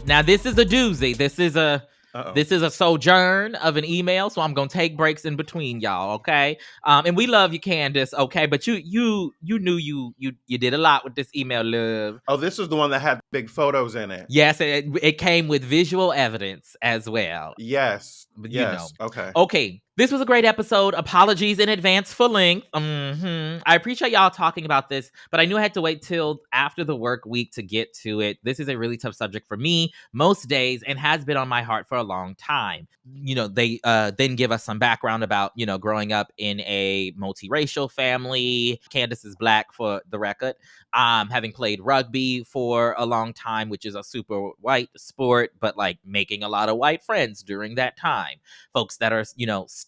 Now, this is a doozy. Uh-oh. This is a sojourn of an email, so I'm gonna take breaks in between y'all, okay? And we love you, Candace, okay? But you knew you did a lot with this email, love. Oh, this is the one that had big photos in it. Yes, it came with visual evidence as well. Yes. But Yes. Okay. Okay. This was a great episode. Apologies in advance for length. I appreciate y'all talking about this, but I knew I had to wait till after the work week to get to it. This is a really tough subject for me most days and has been on my heart for a long time. They then give us some background about, growing up in a multiracial family. Candace is Black, for the record. Having played rugby for a long time, which is a super white sport, but like making a lot of white friends during that time. Folks that are,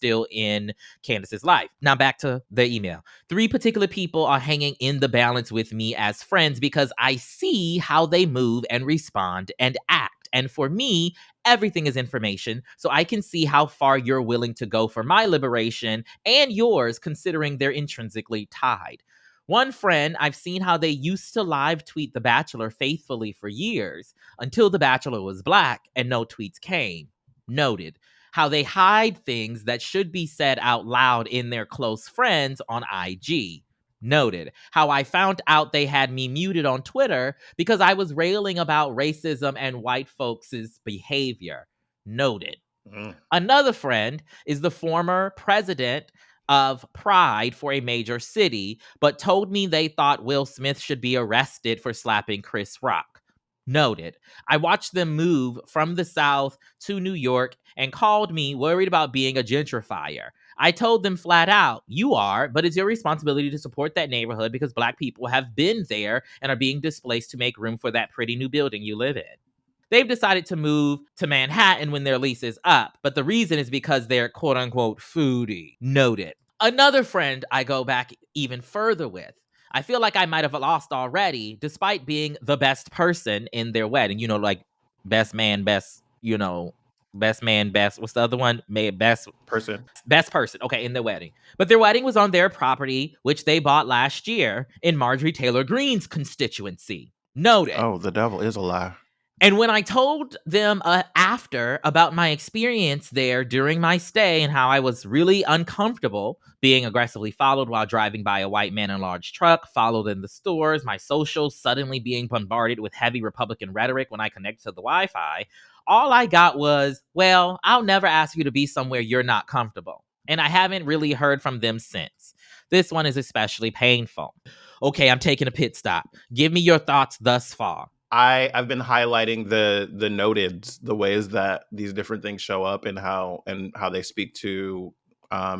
still in Candace's life. Now back to the email. 3 particular people are hanging in the balance with me as friends because I see how they move and respond and act. And for me, everything is information, so I can see how far you're willing to go for my liberation and yours, considering they're intrinsically tied. One friend, I've seen how they used to live tweet The Bachelor faithfully for years until The Bachelor was Black and no tweets came. Noted. How they hide things that should be said out loud in their close friends on IG. Noted. How I found out they had me muted on Twitter because I was railing about racism and white folks' behavior. Noted. Another friend is the former president of Pride for a major city, but told me they thought Will Smith should be arrested for slapping Chris Rock. Noted. I watched them move from the South to New York and called me worried about being a gentrifier. I told them flat out, you are, but it's your responsibility to support that neighborhood because Black people have been there and are being displaced to make room for that pretty new building you live in. They've decided to move to Manhattan when their lease is up, but the reason is because they're quote unquote foodie. Noted. Another friend I go back even further with. I feel like I might have lost already, despite being the best person in their wedding. Like best man, best, best man, best. What's the other one? Best person. Best person. Okay, in their wedding. But their wedding was on their property, which they bought last year in Marjorie Taylor Greene's constituency. Noted. Oh, the devil is a lie. And when I told them after about my experience there during my stay and how I was really uncomfortable being aggressively followed while driving by a white man in a large truck, followed in the stores, my socials suddenly being bombarded with heavy Republican rhetoric when I connected to the Wi-Fi, all I got was, well, I'll never ask you to be somewhere you're not comfortable. And I haven't really heard from them since. This one is especially painful. Okay, I'm taking a pit stop. Give me your thoughts thus far. I've been highlighting the noteds, the ways that these different things show up and how they speak to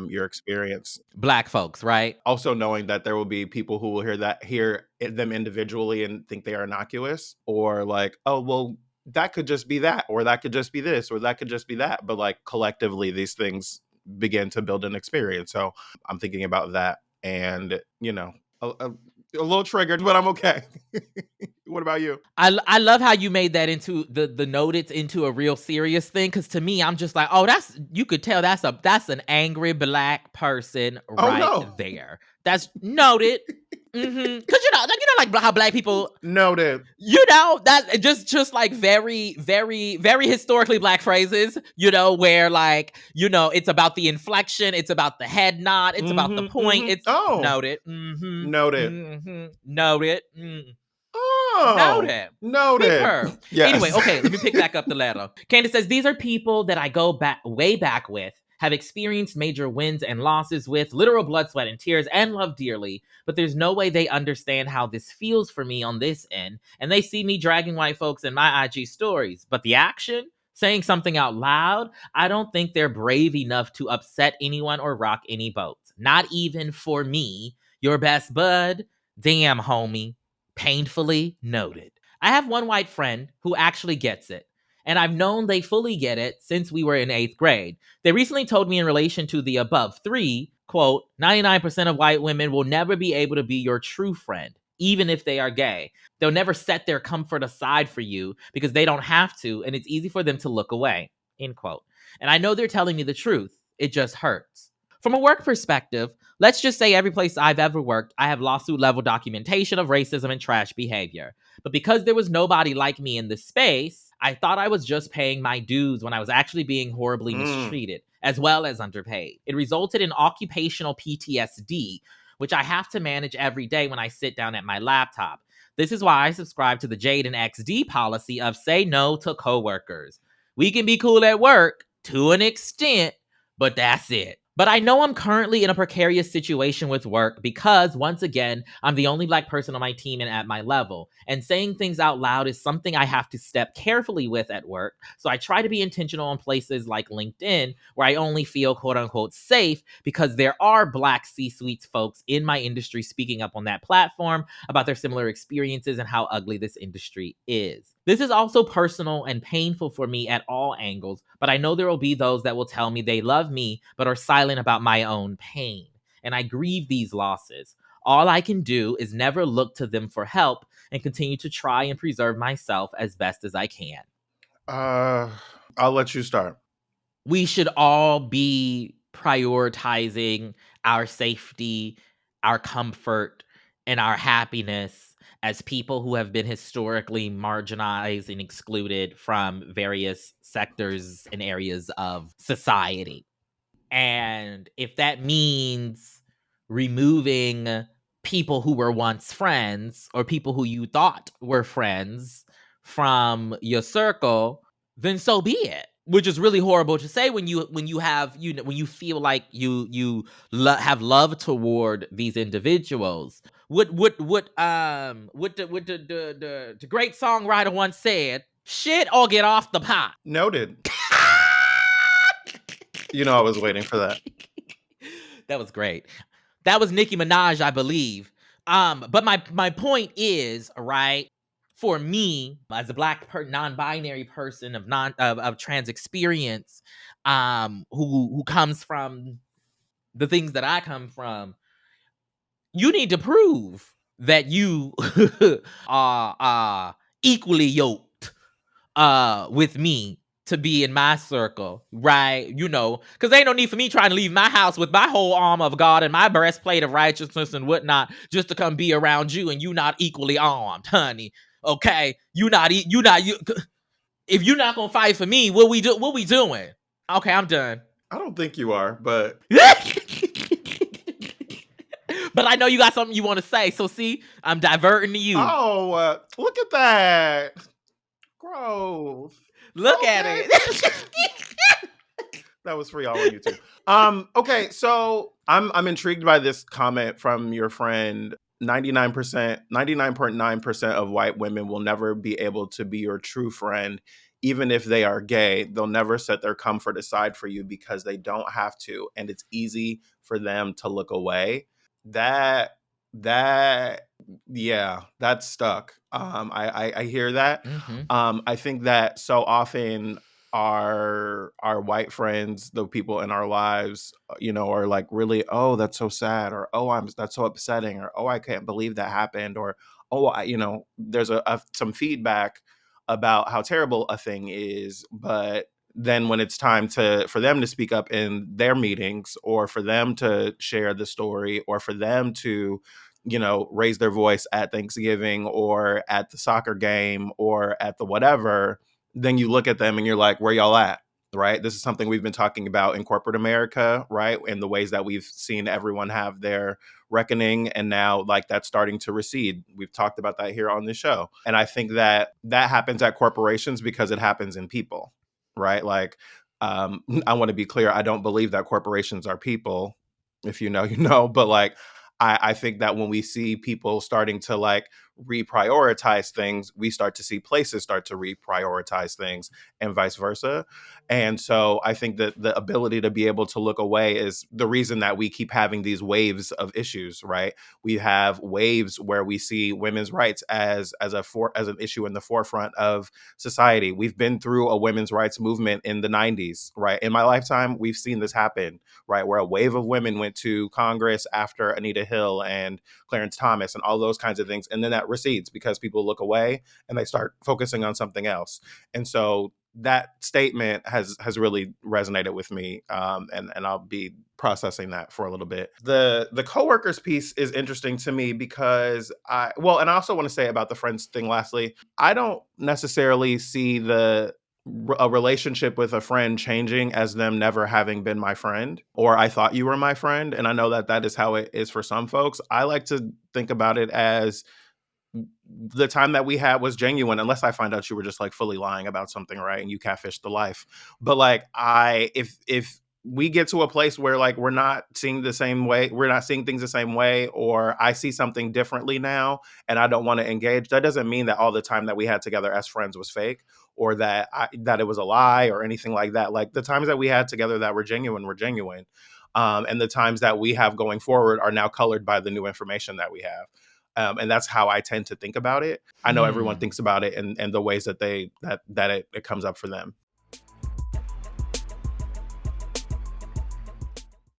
your experience. Black folks, right? Also knowing that there will be people who will hear them individually and think they are innocuous, or like, oh, well, that could just be that, or that could just be this, or that could just be that. But like collectively, these things begin to build an experience. So I'm thinking about that, and a little triggered, but I'm okay. What about you? I love how you made that into the noted into a real serious thing, because to me, I'm just like, oh, you could tell that's an angry Black person there. That's noted. Because like how Black people noted. That just like very, very, very historically Black phrases. Where like it's about the inflection, it's about the head nod, it's about the point. It's noted. Noted. Noted. Oh, noted. Yes. Anyway, okay, let me pick back up the ladder. Candace says, these are people that I go way back with, have experienced major wins and losses with, literal blood, sweat, and tears, and love dearly, but there's no way they understand how this feels for me on this end, and they see me dragging white folks in my IG stories. But the action? Saying something out loud? I don't think they're brave enough to upset anyone or rock any boats. Not even for me, your best bud. Damn, homie. Painfully noted. I have one white friend who actually gets it, and I've known they fully get it since we were in 8th grade. They recently told me in relation to the above 3, quote, 99% of white women will never be able to be your true friend, even if they are gay. They'll never set their comfort aside for you because they don't have to, and it's easy for them to look away, end quote. And I know they're telling me the truth. It just hurts. From a work perspective, let's just say every place I've ever worked, I have lawsuit-level documentation of racism and trash behavior. But because there was nobody like me in this space, I thought I was just paying my dues when I was actually being horribly Mm. mistreated, as well as underpaid. It resulted in occupational PTSD, which I have to manage every day when I sit down at my laptop. This is why I subscribe to the Jade and XD policy of say no to coworkers. We can be cool at work to an extent, but that's it. But I know I'm currently in a precarious situation with work because, once again, I'm the only Black person on my team and at my level. And saying things out loud is something I have to step carefully with at work. So I try to be intentional in places like LinkedIn, where I only feel quote unquote safe because there are Black C suite folks in my industry speaking up on that platform about their similar experiences and how ugly this industry is. This is also personal and painful for me at all angles, but I know there will be those that will tell me they love me but are silent about my own pain. And I grieve these losses. All I can do is never look to them for help and continue to try and preserve myself as best as I can. Uh, I'll let you start. We should all be prioritizing our safety, our comfort, and our happiness as people who have been historically marginalized and excluded from various sectors and areas of society. And if that means removing people who were once friends or people who you thought were friends from your circle, then so be it. Which is really horrible to say when you have when you feel like have love toward these individuals. What the great songwriter once said, shit or get off the pot. Noted. You know, I was waiting for that. That was great. That was Nicki Minaj, I believe. But my point is, right, for me as a Black non-binary person of trans experience, who comes from the things that I come from, you need to prove that you are equally yoked with me to be in my circle, right? Because ain't no need for me trying to leave my house with my whole armor of God and my breastplate of righteousness and whatnot just to come be around you and you not equally armed, honey. Okay, if you not gonna fight for me, what we doing? Okay, I'm done. I don't think you are, but But I know you got something you want to say, so see, I'm diverting to you. oh, look at that growth. Look at Okay, it. that was for y'all on YouTube. Okay, so I'm intrigued by this comment from your friend. 99.9% of white women will never be able to be your true friend, even if they are gay. They'll never set their comfort aside for you because they don't have to, and it's easy for them to look away. That yeah, that's stuck. I hear that. Mhm. I think that so often our white friends, the people in our lives, are like really, oh, that's so sad, or oh, that's so upsetting, or oh, I can't believe that happened, or oh, there's some feedback about how terrible a thing is, but then when it's time for them to speak up in their meetings, or for them to share the story, or for them to raise their voice at Thanksgiving or at the soccer game or at the whatever, then you look at them and you're like, where y'all at? Right? This is something we've been talking about in corporate America, right? And the ways that we've seen everyone have their reckoning, and now like that's starting to recede. We've talked about that here on the show. And I think that happens at corporations because it happens in people, right? Like, I want to be clear, I don't believe that corporations are people. If you know, you know, but like I think that when we see people starting to like reprioritize things, we start to see places start to reprioritize things, and vice versa. And so I think that the ability to be able to look away is the reason that we keep having these waves of issues, right? We have waves where we see women's rights as an issue in the forefront of society. We've been through a women's rights movement in the 90s, right? In my lifetime, we've seen this happen, right? Where a wave of women went to Congress after Anita Hill and Clarence Thomas and all those kinds of things. And then that recedes because people look away and they start focusing on something else. And so that statement has really resonated with me, and I'll be processing that for a little bit. The coworkers piece is interesting to me because and I also want to say about the friends thing lastly, I don't necessarily see a relationship with a friend changing as them never having been my friend, or I thought you were my friend, and I know that that is how it is for some folks. I like to think about it as the time that we had was genuine, unless I find out you were just like fully lying about something, right? And you catfished the life. But like, if we get to a place where like we're not seeing the same way, we're not seeing things the same way, or I see something differently now and I don't want to engage, that doesn't mean that all the time that we had together as friends was fake, or that it was a lie or anything like that. Like the times that we had together that were genuine were genuine. And the times that we have going forward are now colored by the new information that we have. And that's how I tend to think about it. I know everyone Hmm. thinks about it and the ways that it comes up for them.